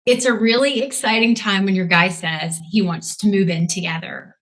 It's a really exciting time when your guy says he wants to move in together.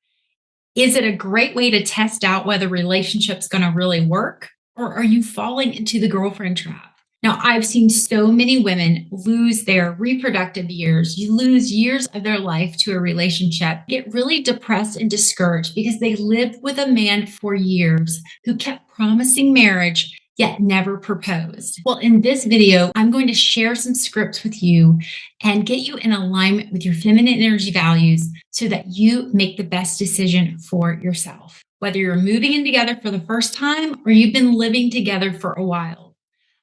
Is it a great way to test out whether relationship's going to really work, or are you falling into the girlfriend trap? Now, I've seen so many women lose their reproductive years. You lose years of their life to a relationship, get really depressed and discouraged because they lived with a man for years who kept promising marriage yet never proposed. Well, in this video, I'm going to share some scripts with you and get you in alignment with your feminine energy values so that you make the best decision for yourself. Whether you're moving in together for the first time or you've been living together for a while.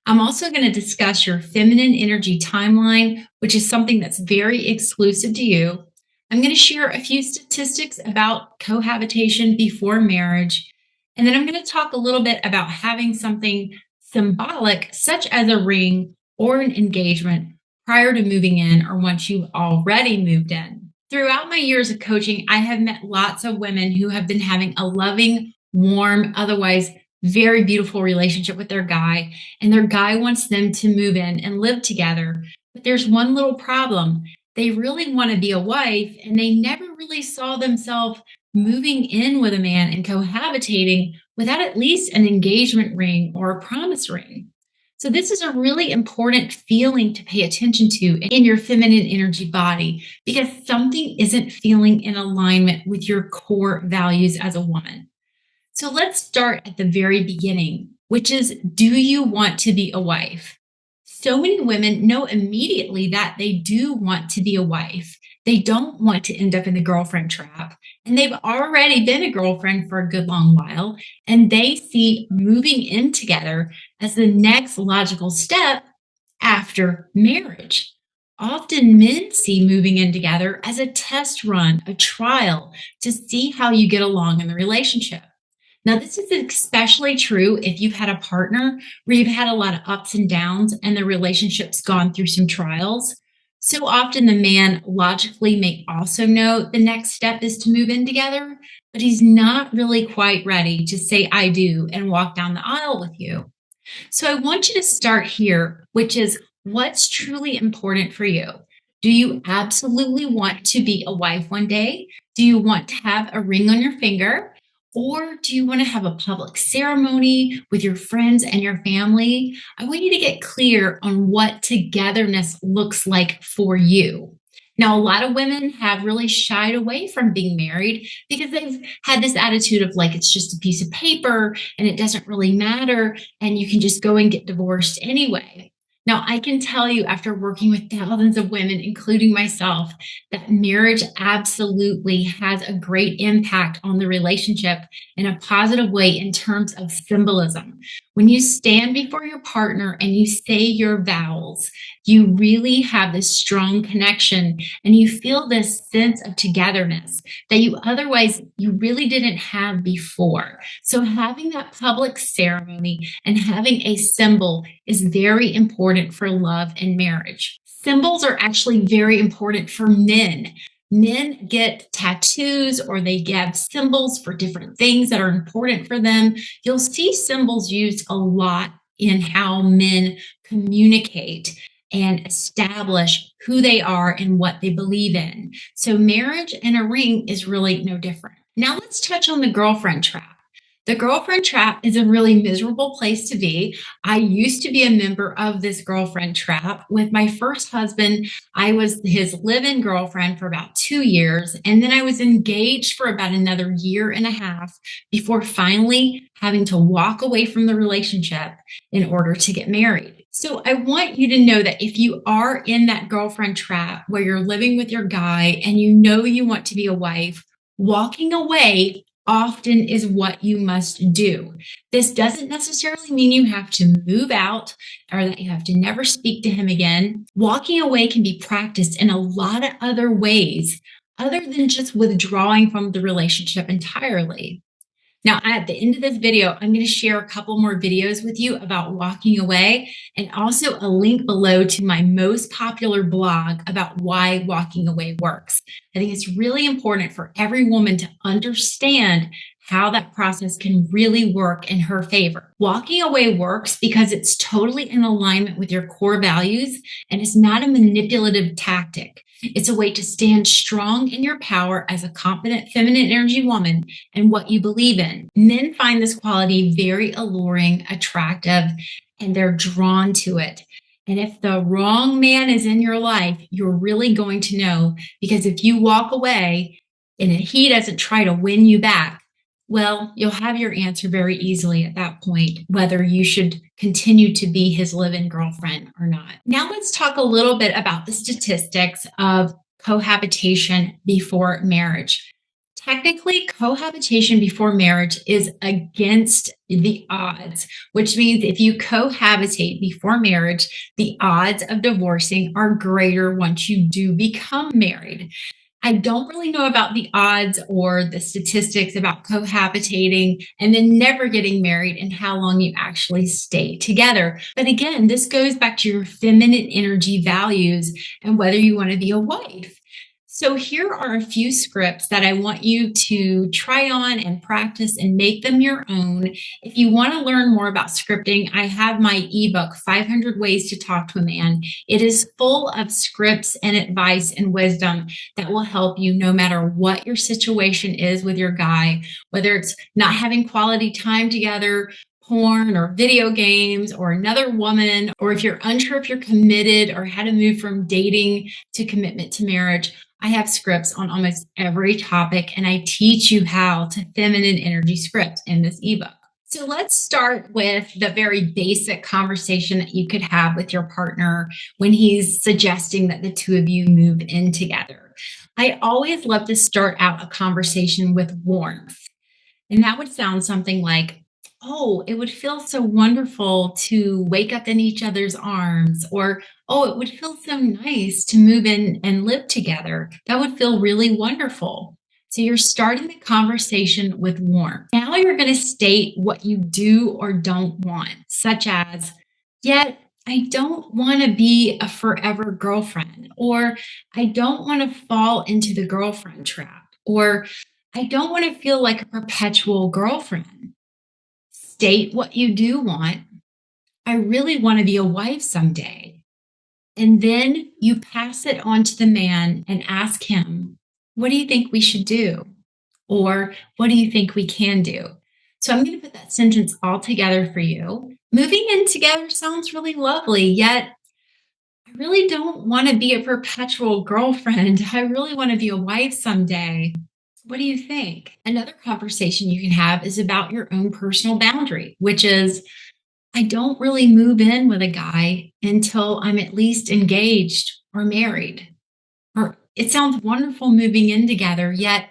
I'm also going to discuss your feminine energy timeline, which is something that's very exclusive to you. I'm going to share a few statistics about cohabitation before marriage. And then I'm going to talk a little bit about having something symbolic, such as a ring or an engagement, prior to moving in or once you've already moved in. Throughout my years of coaching, I have met lots of women who have been having a loving, warm, otherwise very beautiful relationship with their guy, and their guy wants them to move in and live together. But there's one little problem. They really want to be a wife, and they never really saw themselves moving in with a man and cohabitating without at least an engagement ring or a promise ring. So this is a really important feeling to pay attention to in your feminine energy body because something isn't feeling in alignment with your core values as a woman. So let's start at the very beginning, which is, do you want to be a wife? So many women know immediately that they do want to be a wife. They don't want to end up in the girlfriend trap. And they've already been a girlfriend for a good long while. And they see moving in together as the next logical step after marriage. Often men see moving in together as a test run, a trial to see how you get along in the relationship. Now, this is especially true if you've had a partner where you've had a lot of ups and downs and the relationship's gone through some trials. So often the man logically may also know the next step is to move in together, but he's not really quite ready to say, I do, and walk down the aisle with you. So I want you to start here, which is what's truly important for you. Do you absolutely want to be a wife one day? Do you want to have a ring on your finger? Or do you want to have a public ceremony with your friends and your family? I want you to get clear on what togetherness looks like for you. Now, a lot of women have really shied away from being married because they've had this attitude of like, it's just a piece of paper and it doesn't really matter. And you can just go and get divorced anyway. Now, I can tell you after working with thousands of women, including myself, that marriage absolutely has a great impact on the relationship in a positive way in terms of symbolism. When you stand before your partner and you say your vows, you really have this strong connection and you feel this sense of togetherness that you really didn't have before. So having that public ceremony and having a symbol is very important for love and marriage. Symbols are actually very important for men. Men get tattoos or they get symbols for different things that are important for them. You'll see symbols used a lot in how men communicate and establish who they are and what they believe in. So marriage and a ring is really no different. Now let's touch on the girlfriend trap. The girlfriend trap is a really miserable place to be. I used to be a member of this girlfriend trap. With my first husband, I was his live-in girlfriend for about 2 years, and then I was engaged for about another year and a half before finally having to walk away from the relationship in order to get married. So I want you to know that if you are in that girlfriend trap where you're living with your guy and you know you want to be a wife, walking away often is what you must do. This doesn't necessarily mean you have to move out or that you have to never speak to him again. Walking away can be practiced in a lot of other ways other than just withdrawing from the relationship entirely. Now, at the end of this video, I'm going to share a couple more videos with you about walking away and also a link below to my most popular blog about why walking away works. I think it's really important for every woman to understand how that process can really work in her favor. Walking away works because it's totally in alignment with your core values and it's not a manipulative tactic. It's a way to stand strong in your power as a confident feminine energy woman and what you believe in. Men find this quality very alluring, attractive, and they're drawn to it. And if the wrong man is in your life, you're really going to know, because if you walk away and he doesn't try to win you back, well, you'll have your answer very easily at that point, whether you should continue to be his live-in girlfriend or not. Now let's talk a little bit about the statistics of cohabitation before marriage. Technically, cohabitation before marriage is against the odds, which means if you cohabitate before marriage, the odds of divorcing are greater once you do become married. I don't really know about the odds or the statistics about cohabitating and then never getting married and how long you actually stay together. But again, this goes back to your feminine energy values and whether you want to be a wife. So here are a few scripts that I want you to try on and practice and make them your own. If you want to learn more about scripting, I have my ebook, 500 Ways to Talk to a Man. It is full of scripts and advice and wisdom that will help you no matter what your situation is with your guy, whether it's not having quality time together, porn or video games or another woman, or if you're unsure if you're committed or how to move from dating to commitment to marriage. I have scripts on almost every topic, and I teach you how to feminine energy script in this ebook. So let's start with the very basic conversation that you could have with your partner when he's suggesting that the two of you move in together. I always love to start out a conversation with warmth. And that would sound something like, oh, it would feel so wonderful to wake up in each other's arms, or, oh, it would feel so nice to move in and live together. That would feel really wonderful. So you're starting the conversation with warmth. Now you're going to state what you do or don't want, such as, yet I don't want to be a forever girlfriend, or I don't want to fall into the girlfriend trap, or I don't want to feel like a perpetual girlfriend. State what you do want. I really want to be a wife someday. And then you pass it on to the man and ask him, what do you think we should do? Or what do you think we can do? So I'm going to put that sentence all together for you. Moving in together sounds really lovely, yet I really don't want to be a perpetual girlfriend. I really want to be a wife someday. What do you think? Another conversation you can have is about your own personal boundary, which is, I don't really move in with a guy until I'm at least engaged or married. Or it sounds wonderful moving in together, yet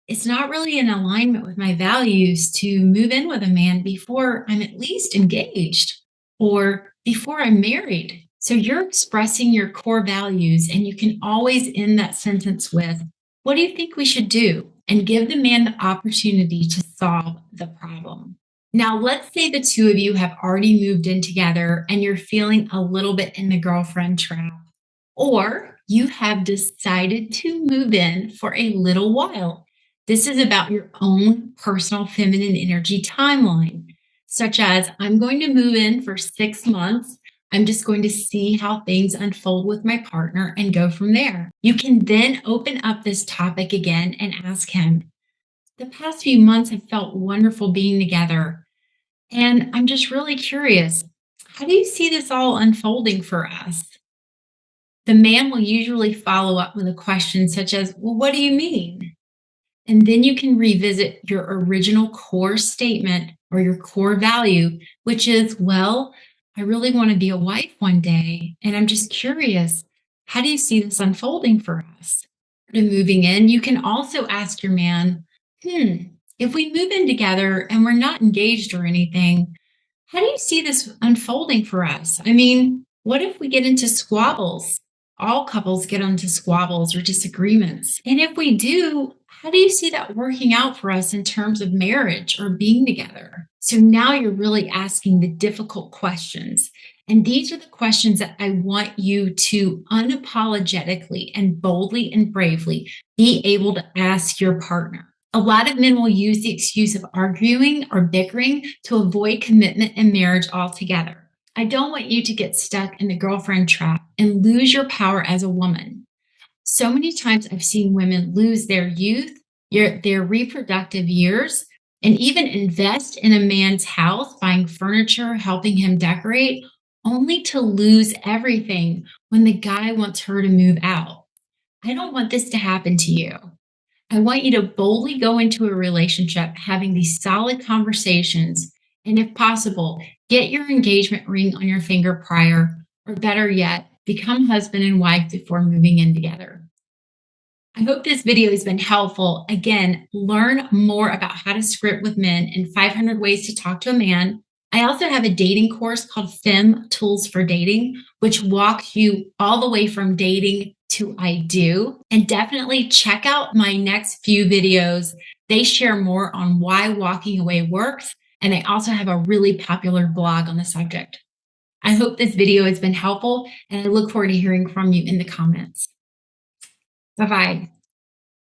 it's not really in alignment with my values to move in with a man before I'm at least engaged or before I'm married. So you're expressing your core values, and you can always end that sentence with, what do you think we should do? And give the man the opportunity to solve the problem. Now, let's say the two of you have already moved in together and you're feeling a little bit in the girlfriend trap, or you have decided to move in for a little while. This is about your own personal feminine energy timeline, such as, I'm going to move in for 6 months. I'm just going to see how things unfold with my partner and go from there. You can then open up this topic again and ask him, the past few months have felt wonderful being together. And I'm just really curious, how do you see this all unfolding for us? The man will usually follow up with a question such as, well, what do you mean? And then you can revisit your original core statement or your core value, which is, well, I really want to be a wife one day. And I'm just curious, how do you see this unfolding for us? To moving in, you can also ask your man, if we move in together and we're not engaged or anything, how do you see this unfolding for us? I mean, what if we get into squabbles? All couples get into squabbles or disagreements. And if we do, how do you see that working out for us in terms of marriage or being together? So now you're really asking the difficult questions. And these are the questions that I want you to unapologetically and boldly and bravely be able to ask your partner. A lot of men will use the excuse of arguing or bickering to avoid commitment and marriage altogether. I don't want you to get stuck in the girlfriend trap and lose your power as a woman. So many times I've seen women lose their youth, their reproductive years, and even invest in a man's house, buying furniture, helping him decorate, only to lose everything when the guy wants her to move out. I don't want this to happen to you. I want you to boldly go into a relationship having these solid conversations, and if possible, get your engagement ring on your finger prior, or better yet, become husband and wife before moving in together. I hope this video has been helpful. Again, learn more about how to script with men and 500 ways to talk to a man. I also have a dating course called Femme Tools for Dating, which walks you all the way from dating to I do. And definitely check out my next few videos. They share more on why walking away works. And I also have a really popular blog on the subject. I hope this video has been helpful, and I look forward to hearing from you in the comments. Bye-bye.